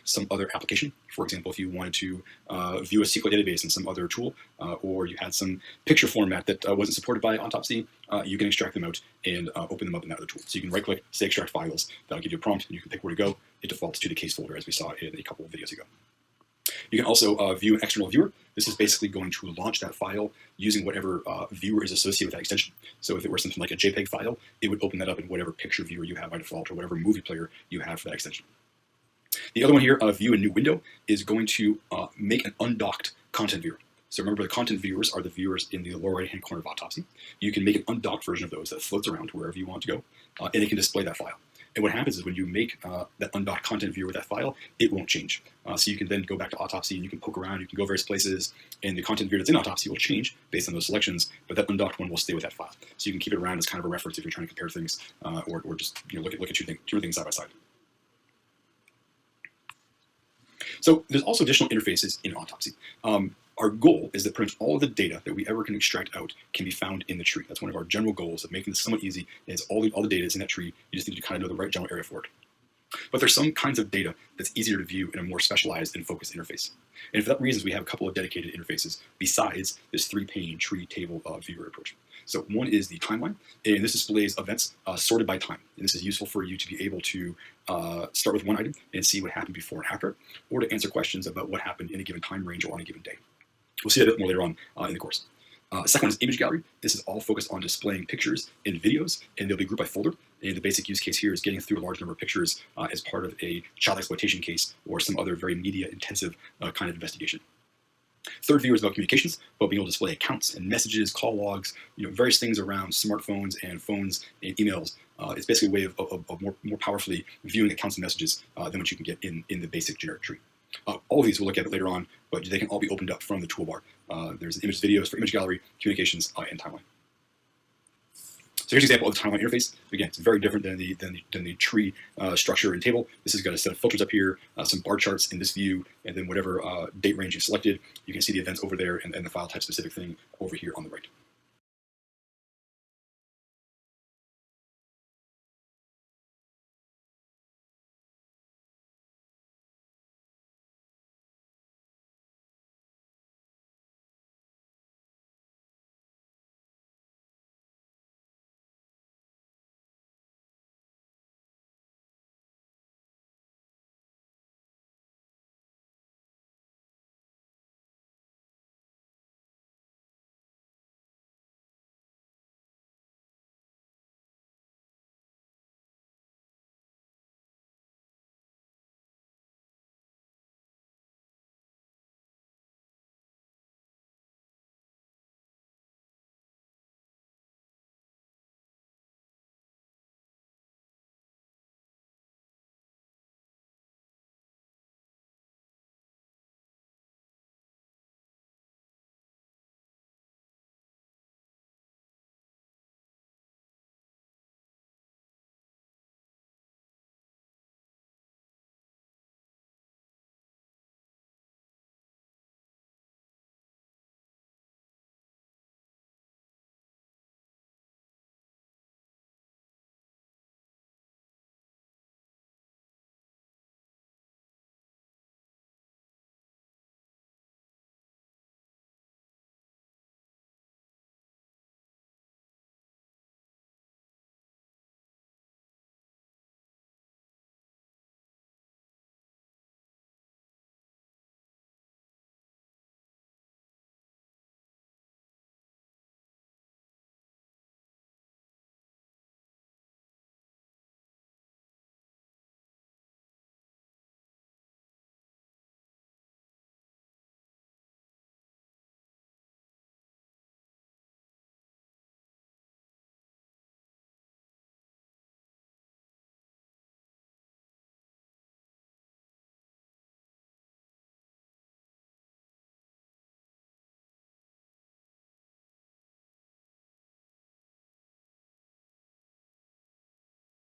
some other application. For example, if you wanted to view a SQL database in some other tool, or you had some picture format that wasn't supported by Autopsy, you can extract them out and open them up in that other tool. So you can right-click, say extract files. That'll give you a prompt, and you can pick where to go. It defaults to the case folder, as we saw in a couple of videos ago. You can also view an external viewer. This is basically going to launch that file using whatever viewer is associated with that extension. So if it were something like a JPEG file, it would open that up in whatever picture viewer you have by default, or whatever movie player you have for that extension. The other one here, view a new window, is going to make an undocked content viewer. So remember, the content viewers are the viewers in the lower right-hand corner of Autopsy. You can make an undocked version of those that floats around to wherever you want to go, and it can display that file. And what happens is when you make that undocked content viewer with that file, it won't change. So you can then go back to Autopsy and you can poke around, you can go various places, and the content viewer that's in Autopsy will change based on those selections, but that undocked one will stay with that file. So you can keep it around as kind of a reference if you're trying to compare things, or just look at two things side by side. So there's also additional interfaces in Autopsy. Our goal is that pretty much all of the data that we ever can extract out can be found in the tree. That's one of our general goals of making this somewhat easy, is all the data is in that tree. You just need to kind of know the right general area for it. But there's some kinds of data that's easier to view in a more specialized and focused interface. And for that reason, we have a couple of dedicated interfaces besides this three-pane tree table viewer approach. So one is the timeline, and this displays events sorted by time. And this is useful for you to be able to start with one item and see what happened before and after, or to answer questions about what happened in a given time range or on a given day. We'll see that a bit more later on in the course. Second one is image gallery. This is all focused on displaying pictures and videos, and they'll be grouped by folder. And the basic use case here is getting through a large number of pictures as part of a child exploitation case or some other very media-intensive kind of investigation. Third view is about communications, about being able to display accounts and messages, call logs, various things around smartphones and phones and emails. It's basically a way of more powerfully viewing accounts and messages than what you can get in the basic generic tree. All of these we'll look at later on, but they can all be opened up from the toolbar. There's image videos for image gallery, communications, and timeline. So here's an example of the timeline interface. Again, it's very different than the tree structure and table. This has got a set of filters up here, some bar charts in this view, and then whatever date range you selected, you can see the events over there and the file type specific thing over here on the right.